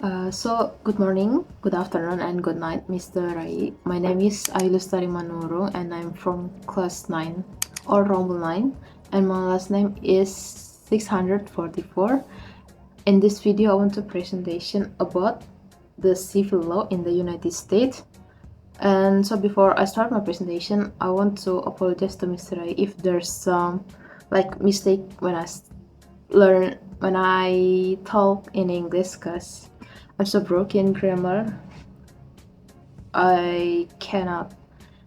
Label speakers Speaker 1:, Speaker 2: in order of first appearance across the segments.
Speaker 1: Good morning, good afternoon, and good night, Mr. Rayi. My name is Ayu Lestari Manurung, and I'm from class 9 or Rumble 9, and my last name is 644. In this video, I want to presentation about the civil law in the United States. And so before I start my presentation, I want to apologize to Mr. Rayi if there's some mistake when I talk in English, cause I'm so broken grammar. I cannot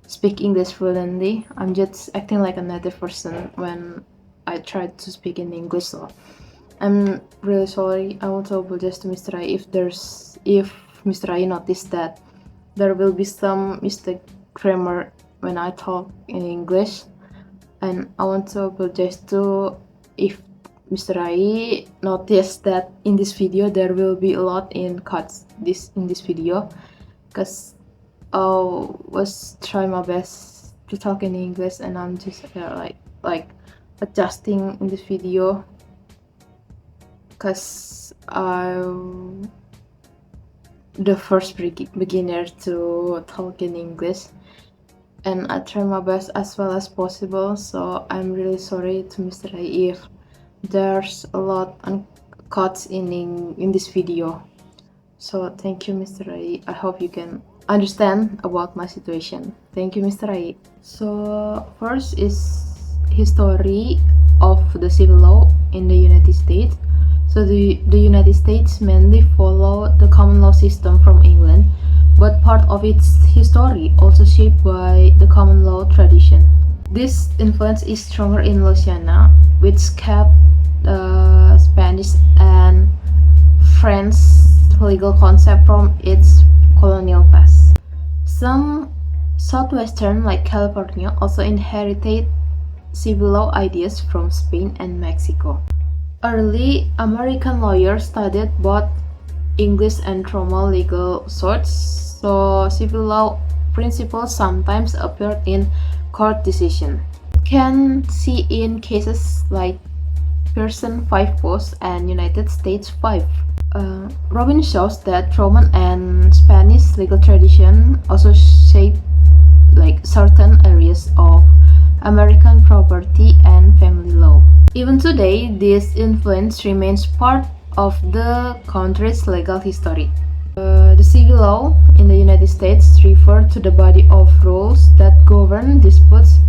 Speaker 1: speak English fluently. I'm just acting like a native person when I try to speak in English. So I'm really sorry. I want to apologize to Mr. Rayi if Mr. Rayi noticed that there will be some mistake grammar when I talk in English, and I want to apologize to if Mr. Rayi noticed that in this video there will be a lot in cuts in this video, because I was trying my best to talk in English, and I'm just like adjusting in this video, because I'm the first beginner to talk in English, and I try my best as well as possible. So I'm really sorry to Mr. Rayi if there's a lot of cuts in this video. So thank you, Mr. Rayi. I hope you can understand about my situation. Thank you, Mr. Rayi. So first is history of the civil law in the United States. So the United States mainly follow the common law system from England, but part of its history also shaped by the common law tradition. This influence is stronger in Louisiana, which kept Spanish and French legal concept from its colonial past. Some southwestern, like California, also inherited civil law ideas from Spain and Mexico. Early American lawyers studied both English and Roman legal sources, so civil law principles sometimes appeared in court decisions. You can see in cases like Pearson 5 Post and United States 5. Robin shows that Roman and Spanish legal tradition also shaped certain areas of American property and family law. Even today, this influence remains part of the country's legal history. The civil law in the United States refers to the body of rules that govern disputes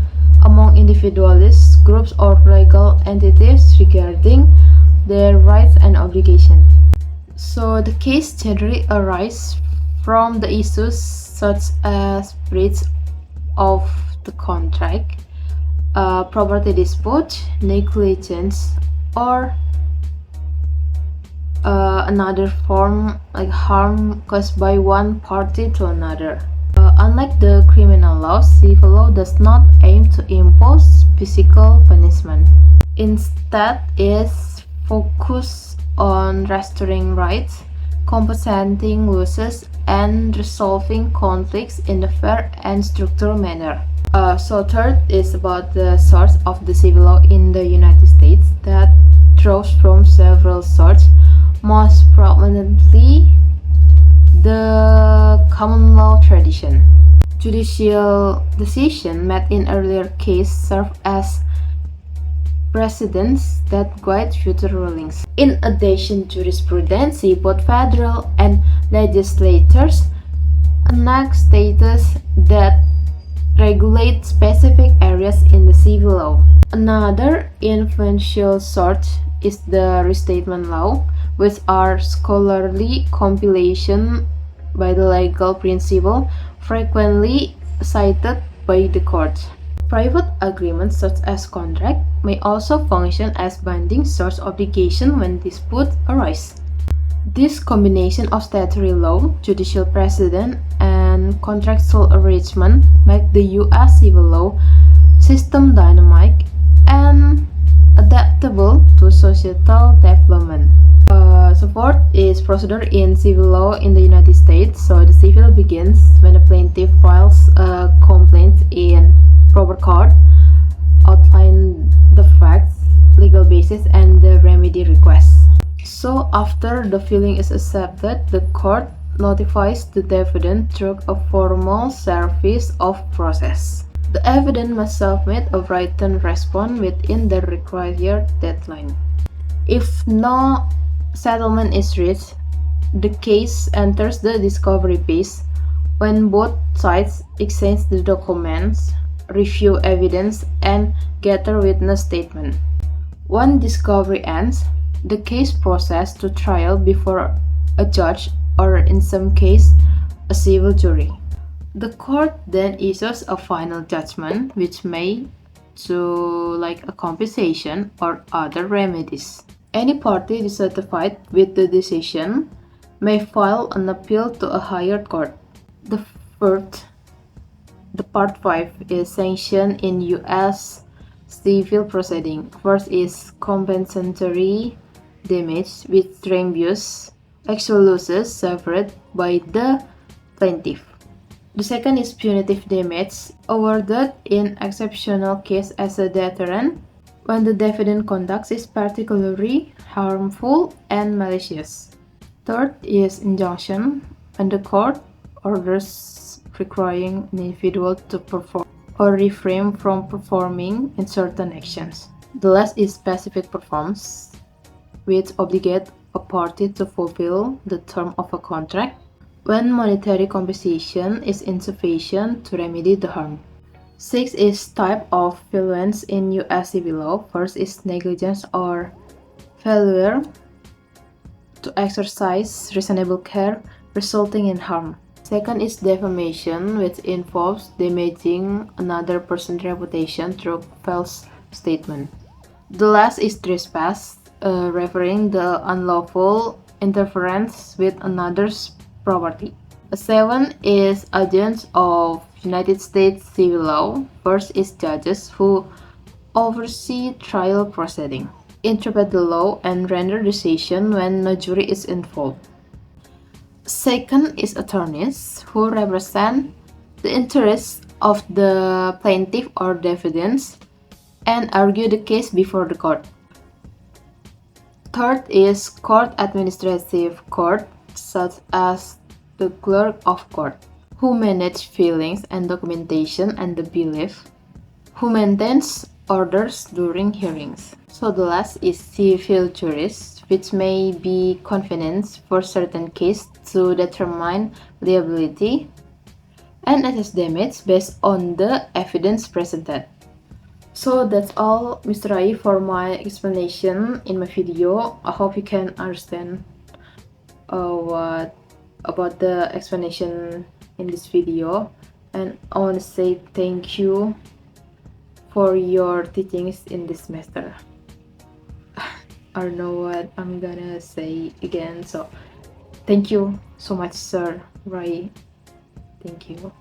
Speaker 1: among individuals, groups, or legal entities regarding their rights and obligations. So the case generally arises from the issues such as breach of the contract, property dispute, negligence, or another form like harm caused by one party to another. Unlike the criminal law, civil law does not aim to impose physical punishment. Instead, it focuses on restoring rights, compensating losses, and resolving conflicts in a fair and structured manner. So third is about the source of the civil law in the United States that draws from several sources, most prominently the common law tradition. Judicial decisions made in earlier cases serve as precedents that guide future rulings. In addition, jurisprudence, both federal and legislatures enact statutes that regulate specific areas in the civil law. Another influential source is the restatement law, which are scholarly compilation by the legal principle frequently cited by the court. Private agreements such as contract may also function as binding source obligation when disputes arise. This combination of statutory law, judicial precedent, and contractual arrangement make the U.S. civil law system dynamic and adaptable to societal development. So fourth is procedure in civil law in the United States. So the civil begins when the plaintiff files a complaint in proper court, outline the facts, legal basis, and the remedy request. So after the filing is accepted, the court notifies the defendant through a formal service of process. The defendant must submit a written response within the required deadline. If no settlement is reached, the case enters the discovery phase, when both sides exchange the documents, review evidence, and gather witness statement. When discovery ends, the case processed to trial before a judge or, in some cases, a civil jury. The court then issues a final judgment, which may to like a compensation or other remedies. Any party dissatisfied with the decision may file an appeal to a higher court. The fourth, the part 5 is sanctioned in U.S. civil proceeding. First is compensatory damage with reimburse actual losses suffered by the plaintiff. The second is punitive damage, awarded in exceptional case as a deterrent when the defendant conduct is particularly harmful and malicious. Third is injunction, when the court orders requiring an individual to perform or refrain from performing in certain actions. The last is specific performance, which obligate a party to fulfill the term of a contract when monetary compensation is insufficient to remedy the harm. 6 is type of violence in U.S. civil law. First is negligence or failure to exercise reasonable care resulting in harm. Second is defamation, which involves damaging another person's reputation through false statement. The last is trespass, referring the unlawful interference with another's property. 7 is agents of United States civil law. First is judges who oversee trial proceeding, interpret the law, and render decision when no jury is involved. Second is attorneys who represent the interests of the plaintiff or defendants and argue the case before the court. Third is court administrative court, such as the clerk of court, who manage filings and documentation and the bailiff, who maintains orders during hearings. So the last is civil juries, which may be convened for certain cases to determine liability and assess damage based on the evidence presented. So that's all, Mr. Rayi, for my explanation in my video. I hope you can understand what about the explanation in this video, and I want to say thank you for your teachings in this semester. I don't know what I'm gonna say again, so thank you so much, Sir Rayi. Thank you.